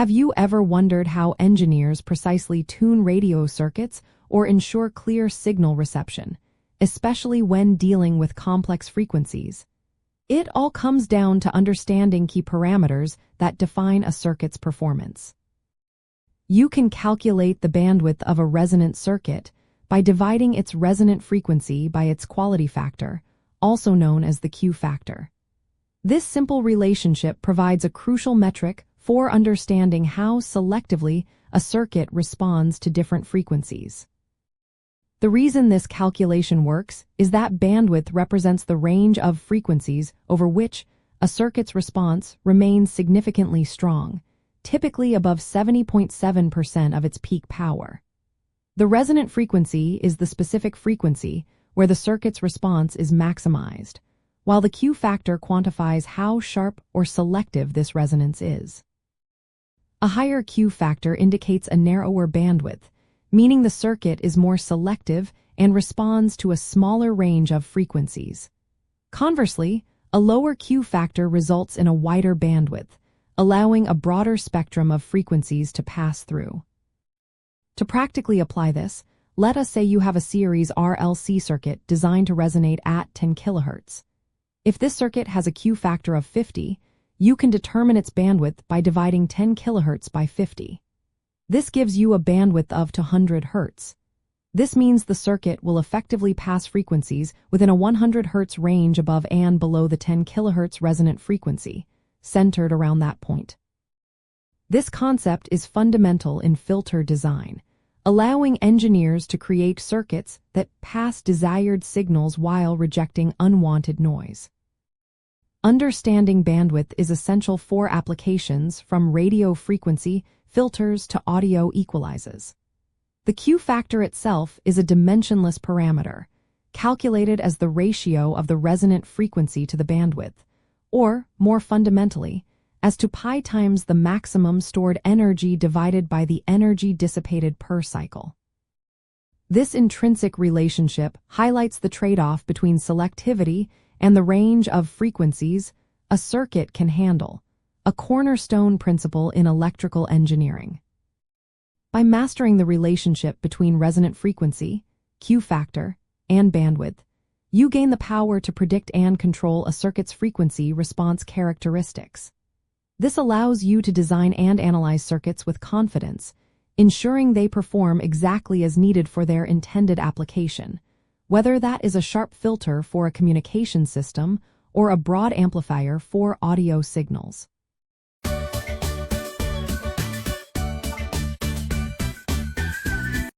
Have you ever wondered how engineers precisely tune radio circuits or ensure clear signal reception, especially when dealing with complex frequencies? It all comes down to understanding key parameters that define a circuit's performance. You can calculate the bandwidth of a resonant circuit by dividing its resonant frequency by its quality factor, also known as the Q factor. This simple relationship provides a crucial metric for understanding how selectively a circuit responds to different frequencies. The reason this calculation works is that bandwidth represents the range of frequencies over which a circuit's response remains significantly strong, typically above 70.7% of its peak power. The resonant frequency is the specific frequency where the circuit's response is maximized, while the Q factor quantifies how sharp or selective this resonance is. A higher Q factor indicates a narrower bandwidth, meaning the circuit is more selective and responds to a smaller range of frequencies. Conversely, a lower Q factor results in a wider bandwidth, allowing a broader spectrum of frequencies to pass through. To practically apply this, let us say you have a series RLC circuit designed to resonate at 10 kHz. If this circuit has a Q factor of 50, you can determine its bandwidth by dividing 10 kHz by 50. This gives you a bandwidth of 200 Hz. This means the circuit will effectively pass frequencies within a 100 Hz range above and below the 10 kHz resonant frequency, centered around that point. This concept is fundamental in filter design, allowing engineers to create circuits that pass desired signals while rejecting unwanted noise. Understanding bandwidth is essential for applications from radio frequency filters to audio equalizers. The Q factor itself is a dimensionless parameter, calculated as the ratio of the resonant frequency to the bandwidth, or, more fundamentally, as to pi times the maximum stored energy divided by the energy dissipated per cycle. This intrinsic relationship highlights the trade-off between selectivity and the range of frequencies a circuit can handle, a cornerstone principle in electrical engineering. By mastering the relationship between resonant frequency, Q factor, and bandwidth, you gain the power to predict and control a circuit's frequency response characteristics. This allows you to design and analyze circuits with confidence, ensuring they perform exactly as needed for their intended application, whether that is a sharp filter for a communication system or a broad amplifier for audio signals.